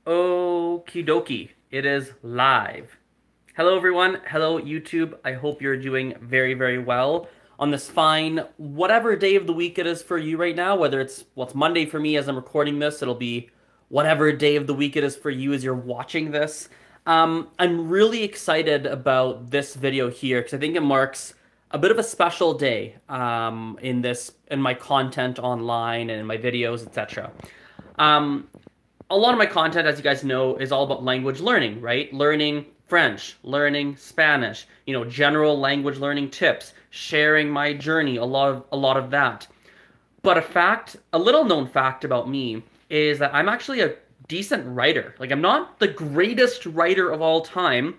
Okie dokie. It is live. Hello, everyone. Hello, YouTube. I hope you're doing very, very well on this fine, whatever day of the week it is for you right now. Whether it's Monday for me as I'm recording this, it'll be whatever day of the week it is for you as you're watching this. I'm really excited about this video here because I think it marks a bit of a special day in my content online and in my videos, etc. A lot of my content, as you guys know, is all about language learning, right? Learning French, learning Spanish, general language learning tips, sharing my journey, a lot of that. But a little known fact about me is that I'm actually a decent writer. Like I'm not the greatest writer of all time.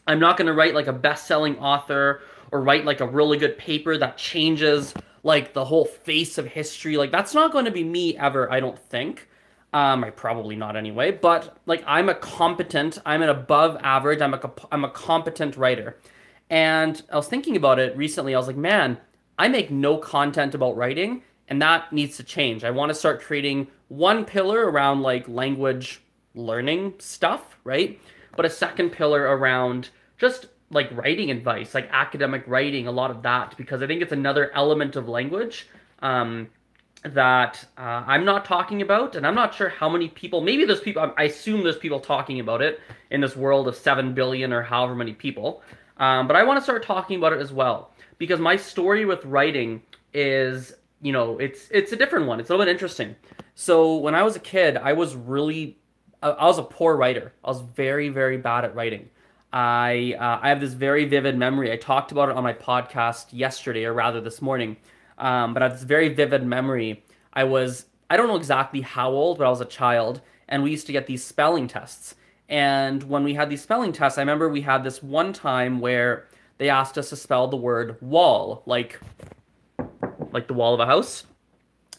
I'm not going to write like a best-selling author or write like a really good paper that changes like the whole face of history. Like that's not going to be me ever, I don't think. I probably not anyway, but like I'm an above average, I'm a competent writer. And I was thinking about it recently. I was like, man, I make no content about writing, and that needs to change. I want to start creating one pillar around like language learning stuff, right? But a second pillar around just like writing advice, like academic writing, a lot of that, because I think it's another element of language. That I'm not talking about, and I'm not sure how many people. Maybe there's people. I assume there's people talking about it in this world of 7 billion or however many people. But I want to start talking about it as well because my story with writing is, it's a different one. It's a little bit interesting. So when I was a kid, I was a poor writer. I was very, very bad at writing. I have this very vivid memory. I talked about it on my podcast yesterday, or rather this morning. But I have this very vivid memory. I don't know exactly how old, but I was a child, and we used to get these spelling tests. And when we had these spelling tests, I remember we had this one time where they asked us to spell the word wall, like the wall of a house,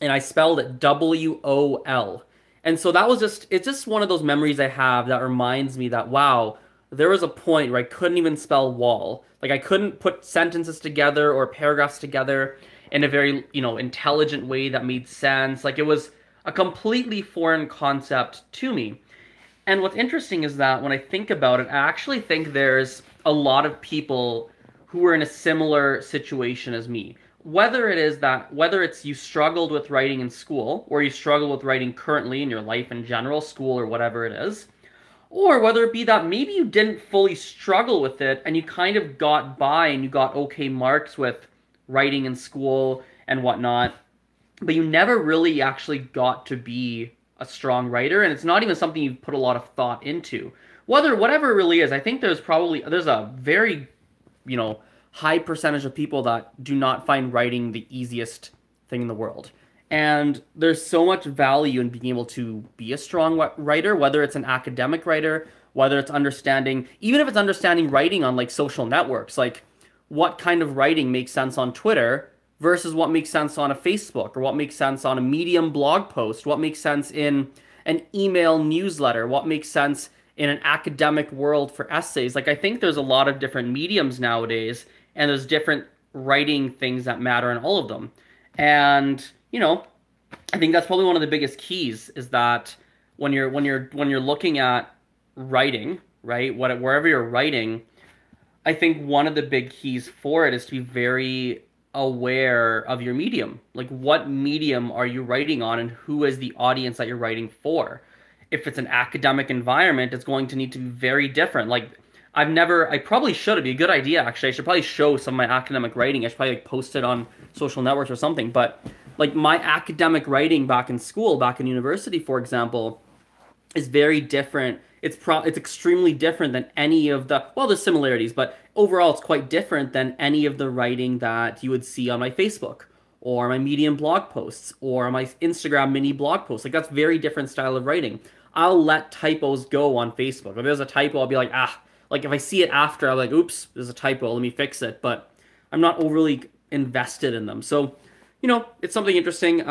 and I spelled it WOL. And so it's just one of those memories I have that reminds me that, wow, there was a point where I couldn't even spell wall. Like I couldn't put sentences together or paragraphs together in a very, intelligent way that made sense. Like it was a completely foreign concept to me. And what's interesting is that when I think about it, I actually think there's a lot of people who are in a similar situation as me. Whether it's you struggled with writing in school, or you struggle with writing currently in your life in general, school or whatever it is, or whether it be that maybe you didn't fully struggle with it and you kind of got by and you got okay marks with writing in school and whatnot, but you never really actually got to be a strong writer, and it's not even something you've put a lot of thought into. Whatever it really is, I think there's a very, high percentage of people that do not find writing the easiest thing in the world. And there's so much value in being able to be a strong writer, whether it's an academic writer, whether it's understanding, even if it's understanding writing on like social networks, like what kind of writing makes sense on Twitter versus what makes sense on a Facebook, or what makes sense on a Medium blog post, what makes sense in an email newsletter, what makes sense in an academic world for essays. Like I think there's a lot of different mediums nowadays, and there's different writing things that matter in all of them. And, I think that's probably one of the biggest keys is that when you're looking at writing, right, wherever you're writing, I think one of the big keys for it is to be very aware of your medium. Like, what medium are you writing on, and who is the audience that you're writing for? If it's an academic environment, it's going to need to be very different. Like, I probably should. It'd be a good idea, actually. I should probably show some of my academic writing. I should probably like post it on social networks or something. But like my academic writing back in school, back in university, for example, is very different. It's extremely different than any of there's similarities, but overall it's quite different than any of the writing that you would see on my Facebook or my Medium blog posts or my Instagram mini blog posts. Like that's very different style of writing. I'll let typos go on Facebook. If there's a typo, I'll be like, like if I see it after, I'm like, oops, there's a typo, let me fix it. But I'm not overly invested in them. So it's something interesting.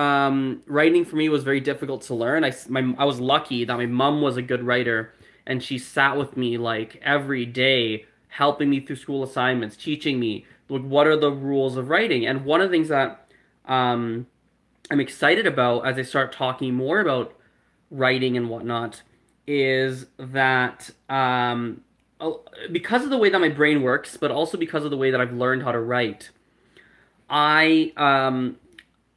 Writing for me was very difficult to learn. I was lucky that my mom was a good writer, and she sat with me like every day, helping me through school assignments, teaching me like what are the rules of writing. And one of the things that I'm excited about as I start talking more about writing and whatnot is that because of the way that my brain works, but also because of the way that I've learned how to write, I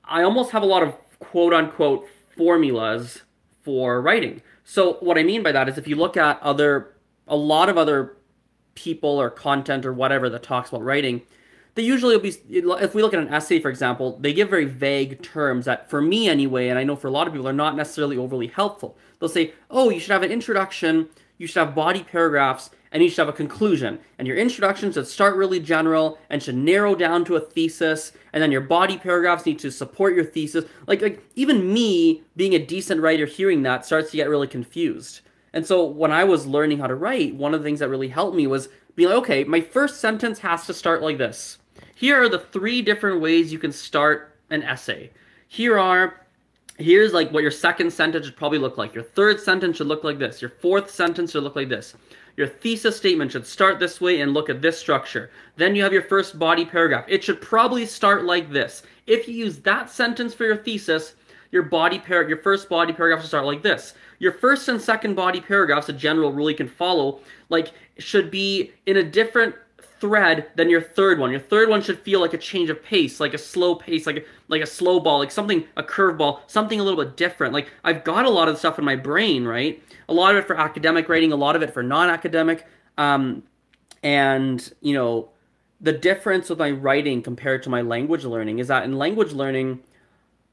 I almost have a lot of quote unquote formulas for writing. So what I mean by that is if you look at a lot of other people or content or whatever that talks about writing, they usually will be, if we look at an essay, for example, they give very vague terms that, for me anyway, and I know for a lot of people, are not necessarily overly helpful. They'll say, oh, you should have an introduction, you should have body paragraphs, and you should have a conclusion. And your introduction should start really general and should narrow down to a thesis, and then your body paragraphs need to support your thesis. Like even me, being a decent writer, hearing that starts to get really confused. And so when I was learning how to write, one of the things that really helped me was being like, okay, my first sentence has to start like this. Here are the three different ways you can start an essay. Here's like what your second sentence should probably look like. Your third sentence should look like this. Your fourth sentence should look like this. Your thesis statement should start this way and look at this structure. Then you have your first body paragraph. It should probably start like this. If you use that sentence for your thesis, your first body paragraph should start like this. Your first and second body paragraphs, a general rule you can follow, like should be in a different thread than your third one. Your third one should feel like a change of pace, like a slow pace, like a slow ball, like something, a curveball, something a little bit different. Like I've got a lot of stuff in my brain, right? A lot of it for academic writing, a lot of it for non-academic, and the difference with my writing compared to my language learning is that in language learning,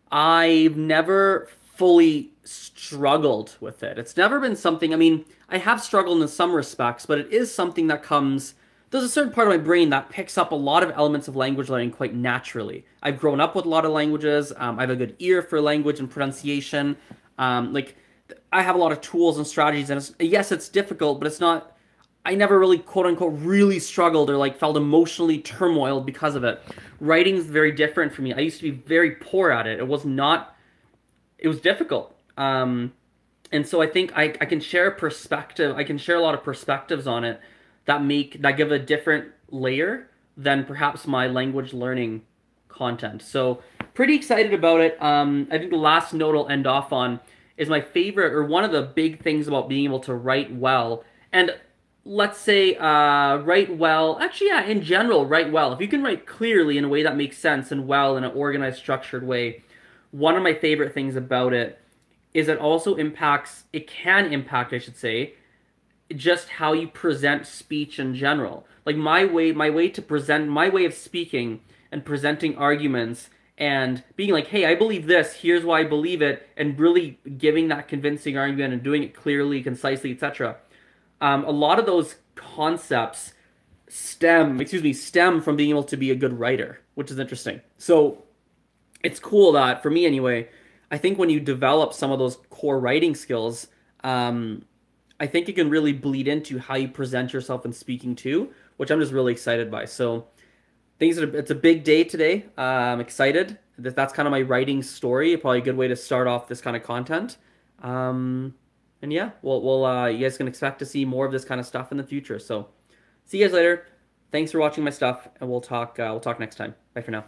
I've never fully struggled with it. It's never been something, I mean, I have struggled in some respects, but it is something that comes, there's a certain part of my brain that picks up a lot of elements of language learning quite naturally. I've grown up with a lot of languages. I have a good ear for language and pronunciation. Like, I have a lot of tools and strategies, and yes, it's difficult, but it's not, I never really, quote unquote, really struggled or like felt emotionally turmoiled because of it. Writing's very different for me. I used to be very poor at it. It was difficult. And so I think I can share a perspective. I can share a lot of perspectives on it that give a different layer than perhaps my language learning content. So pretty excited about it. I think the last note I'll end off on is my favorite, or one of the big things about being able to write well. And let's say write well. Actually, yeah, in general, write well. If you can write clearly in a way that makes sense and well in an organized, structured way, one of my favorite things about it is it can impact, I should say, just how you present speech in general. Like my way to present, my way of speaking and presenting arguments and being like, hey, I believe this, here's why I believe it, and really giving that convincing argument and doing it clearly, concisely, etc. A lot of those concepts stem from being able to be a good writer, which is interesting. So it's cool that, for me anyway, I think when you develop some of those core writing skills, I think it can really bleed into how you present yourself in speaking too, which I'm just really excited by. So it's a big day today. I'm excited. That's kind of my writing story. Probably a good way to start off this kind of content. And yeah, you guys can expect to see more of this kind of stuff in the future. So see you guys later. Thanks for watching my stuff, and we'll talk next time. Bye for now.